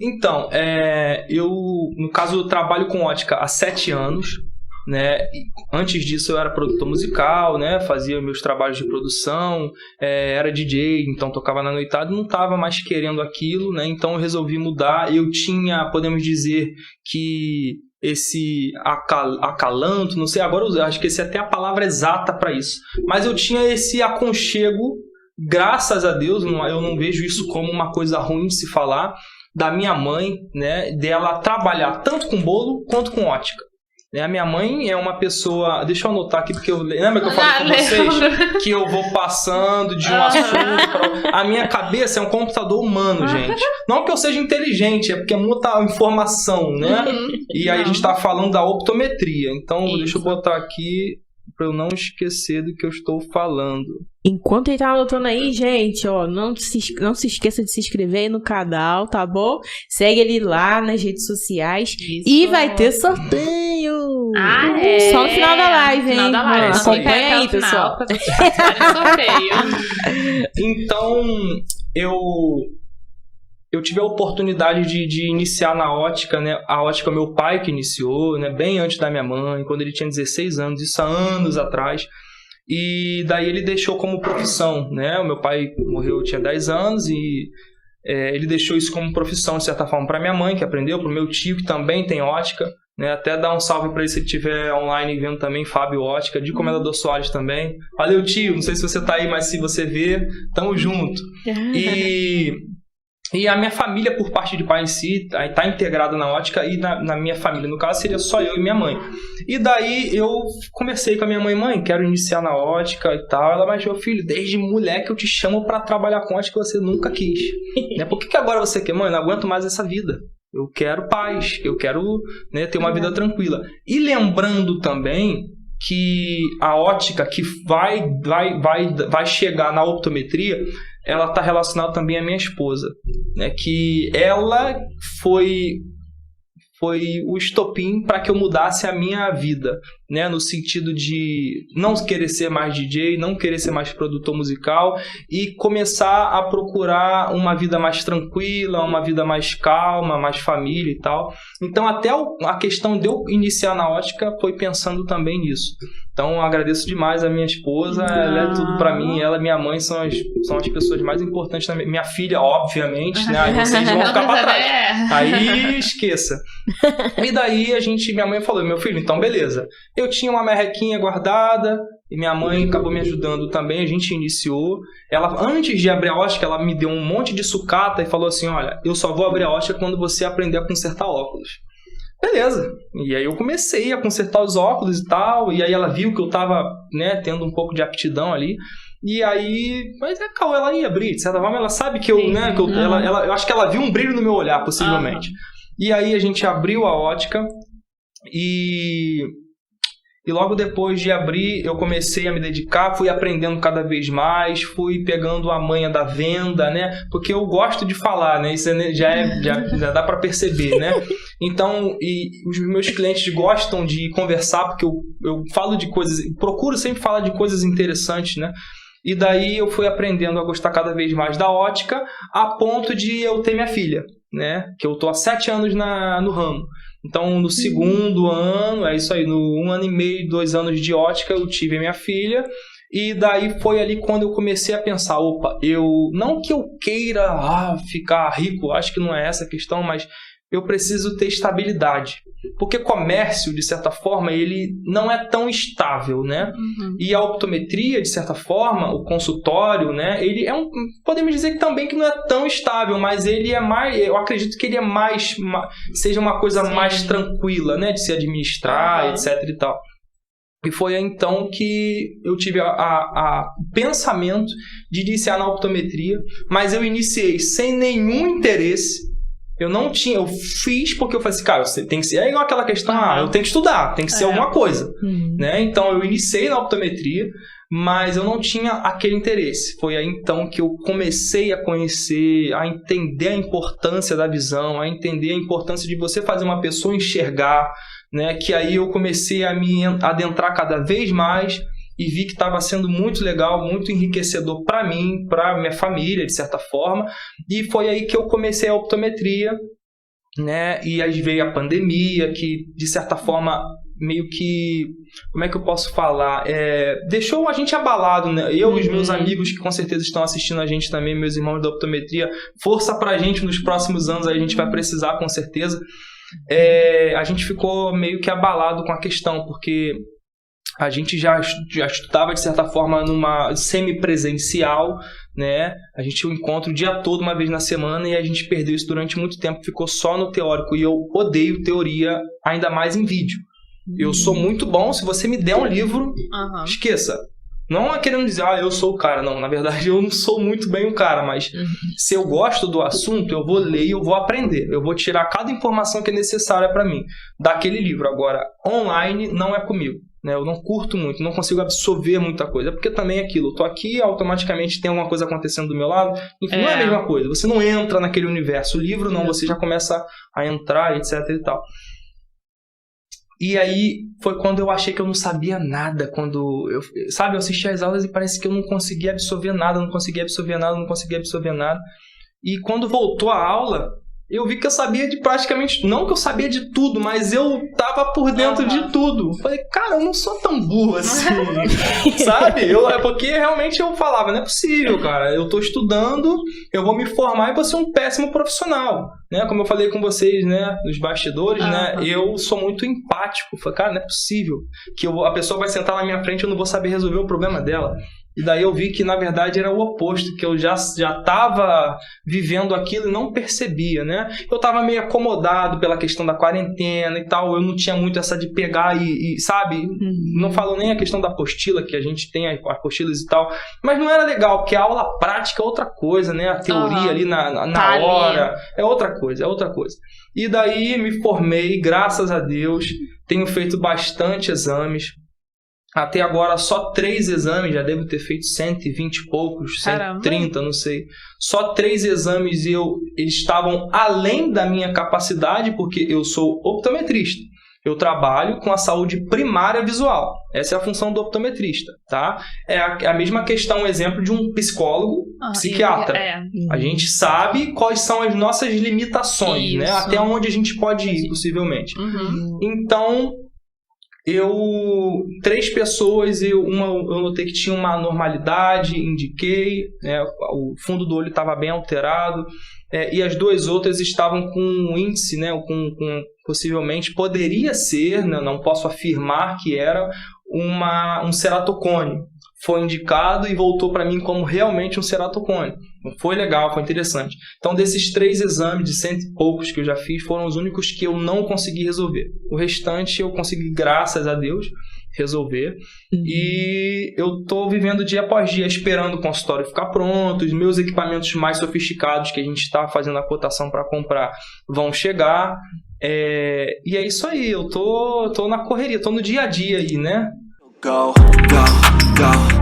Então, no caso, eu trabalho com ótica há 7 anos, né? Antes disso eu era produtor musical, né? Fazia meus trabalhos de produção, era DJ, então tocava na noitada, não estava mais querendo aquilo, né? Então eu resolvi mudar. Eu tinha, podemos dizer que esse acalanto, não sei, agora eu acho que essa é até a palavra exata para isso, mas eu tinha esse aconchego, graças a Deus, eu não vejo isso como uma coisa ruim de se falar, da minha mãe, né? Dela trabalhar tanto com bolo quanto com ótica. A minha mãe é uma pessoa... Deixa eu anotar aqui, porque lembra que eu falei com vocês que eu vou passando de um assunto para... A minha cabeça é um computador humano, gente. Não que eu seja inteligente, é porque é muita informação, né? E aí a gente tá falando da optometria. Então, deixa eu botar aqui para eu não esquecer do que eu estou falando. Enquanto ele tá anotando aí, gente, ó, não se esqueça de se inscrever aí no canal, tá bom? Segue ele lá nas redes sociais. Isso. E vai ter sorteio! Só no final da live, hein? Final da live. Acompanha aí, pessoal. Então, eu tive a oportunidade de iniciar na ótica, né? A ótica meu pai que iniciou, né? Bem antes da minha mãe, quando ele tinha 16 anos, isso há anos atrás. E daí ele deixou como profissão, né? O meu pai morreu, eu tinha 10 anos e ele deixou isso como profissão, de certa forma, para minha mãe, que aprendeu, para o meu tio, que também tem ótica, né? Até dar um salve para ele se ele estiver online vendo também, Fábio Ótica, de Comendador Soares também. Valeu, tio, não sei se você tá aí, mas se você ver, tamo junto. E a minha família, por parte de pai em si, está integrada na ótica, e na minha família, no caso, seria só eu e minha mãe. E daí eu conversei com a minha mãe, quero iniciar na ótica e tal. Ela, mas meu filho, desde moleque eu te chamo para trabalhar com ótica que você nunca quis. Né? Por que agora você quer? Mãe, eu não aguento mais essa vida. Eu quero paz, eu quero, né, ter uma vida tranquila. E lembrando também que a ótica que vai chegar na optometria, ela está relacionada também à minha esposa, né? Que ela foi o estopim para que eu mudasse a minha vida, né? No sentido de não querer ser mais DJ, não querer ser mais produtor musical e começar a procurar uma vida mais tranquila, uma vida mais calma, mais família e tal. Então até a questão de eu iniciar na ótica foi pensando também nisso. Então eu agradeço demais a minha esposa, ela é tudo pra mim, ela e minha mãe são as pessoas mais importantes também. Minha filha, obviamente, né? Aí vocês vão ficar pra trás. Aí esqueça. E daí minha mãe falou, meu filho, então beleza. Eu tinha uma merrequinha guardada e minha mãe acabou me ajudando também, a gente iniciou. Ela, antes de abrir a ótica, ela me deu um monte de sucata e falou assim, olha, eu só vou abrir a ótica quando você aprender a consertar óculos. Beleza. E aí eu comecei a consertar os óculos e tal, e aí ela viu que eu tava, né, tendo um pouco de aptidão ali. E aí, mas ela ia abrir, de certa forma, ela sabe que eu, né, que eu acho que ela viu um brilho no meu olhar, possivelmente. E aí a gente abriu a ótica e logo depois de abrir, eu comecei a me dedicar, fui aprendendo cada vez mais, fui pegando a manha da venda, né? Porque eu gosto de falar, né? Isso já dá para perceber, né? Então, e os meus clientes gostam de conversar, porque eu falo de coisas, procuro sempre falar de coisas interessantes, né? E daí eu fui aprendendo a gostar cada vez mais da ótica, a ponto de eu ter minha filha, né? Que eu tô há 7 anos no ramo. Então, no segundo ano, é isso aí, no 1 ano e meio, 2 anos de ótica, eu tive a minha filha. E daí foi ali quando eu comecei a pensar, opa, não que eu queira ficar rico, acho que não é essa a questão, mas eu preciso ter estabilidade. Porque comércio, de certa forma, ele não é tão estável, né? E a optometria, de certa forma, o consultório, né? Ele é podemos dizer que também que não é tão estável, mas ele é mais, eu acredito que ele é mais, seja uma coisa mais tranquila, né? De se administrar, etc e tal. E foi então que eu tive o pensamento de iniciar na optometria, mas eu iniciei sem nenhum interesse. Eu fiz porque eu falei assim, cara, você tem que ser, é igual aquela questão, eu tenho que estudar, tem que ser alguma coisa, né? Então eu iniciei na optometria, mas eu não tinha aquele interesse. Foi aí então que eu comecei a conhecer, a entender a importância da visão, a entender a importância de você fazer uma pessoa enxergar, né? Que aí eu comecei a me adentrar cada vez mais e vi que estava sendo muito legal, muito enriquecedor para mim, para minha família, de certa forma. E foi aí que eu comecei a optometria. né? E aí veio a pandemia, que de certa forma meio que, como é que eu posso falar? Deixou a gente abalado, né? Eu e os meus amigos que com certeza estão assistindo a gente também, meus irmãos da optometria, força pra gente nos próximos anos, aí a gente vai precisar com certeza. A gente ficou meio que abalado com a questão, porque a gente já estudava de certa forma numa semipresencial, né? A gente tinha um encontro o dia todo, uma vez na semana, e a gente perdeu isso durante muito tempo, ficou só no teórico, e eu odeio teoria ainda mais em vídeo. Eu sou muito bom, se você me der um livro, esqueça. Não é querendo dizer, eu sou o cara. Não, na verdade eu não sou muito bem o cara, mas se eu gosto do assunto, eu vou ler e eu vou aprender. Eu vou tirar cada informação que é necessária para mim daquele livro. Agora, online não é comigo, né? Eu não curto muito, não consigo absorver muita coisa. Porque também é aquilo, eu tô aqui, automaticamente tem alguma coisa acontecendo do meu lado. Enfim, não é a mesma coisa. Você não entra naquele universo. O livro não, você já começa a entrar, etc e tal. E aí foi quando eu achei que eu não sabia nada, quando eu assistia às aulas e parece que eu não conseguia absorver nada, E quando voltou a aula, eu vi que eu sabia de praticamente, não que eu sabia de tudo, mas eu tava por dentro de tudo. Falei, cara, eu não sou tão burro assim, sabe? Porque realmente eu falava, não é possível, cara, eu tô estudando, eu vou me formar e vou ser um péssimo profissional, né? Como eu falei com vocês, né, nos bastidores, né, eu sou muito empático. Falei, cara, não é possível que a pessoa vai sentar na minha frente e eu não vou saber resolver o problema dela. E daí eu vi que, na verdade, era o oposto, que eu já estava vivendo aquilo e não percebia, né? Eu estava meio acomodado pela questão da quarentena e tal, eu não tinha muito essa de pegar sabe? Não falo nem a questão da apostila, que a gente tem apostilas e tal, mas não era legal, porque a aula prática é outra coisa, né? A teoria ali na hora é outra coisa. E daí me formei, graças a Deus, tenho feito bastante exames. Até agora só 3 exames, já devo ter feito 120 e poucos, 130, não sei. Só 3 exames e eles estavam além da minha capacidade, porque eu sou optometrista. Eu trabalho com a saúde primária visual. Essa é a função do optometrista, tá? É a mesma questão, um exemplo de um psicólogo, psiquiatra. A gente sabe quais são as nossas limitações, né? Até onde a gente pode ir, possivelmente. Então, 3 pessoas, eu notei que tinha uma anormalidade, indiquei, né, o fundo do olho estava bem alterado, e as 2 outras estavam com um índice, né, possivelmente, poderia ser, né, não posso afirmar que era, um ceratocone. Foi indicado e voltou para mim como realmente um ceratocone. Foi legal, foi interessante. Então, desses 3 exames de 100 e poucos que eu já fiz, foram os únicos que eu não consegui resolver. O restante eu consegui, graças a Deus, resolver. E eu tô vivendo dia após dia, esperando o consultório ficar pronto, os meus equipamentos mais sofisticados que a gente está fazendo a cotação para comprar vão chegar. E é isso aí, eu tô na correria, tô no dia a dia aí, né? Go, go, go.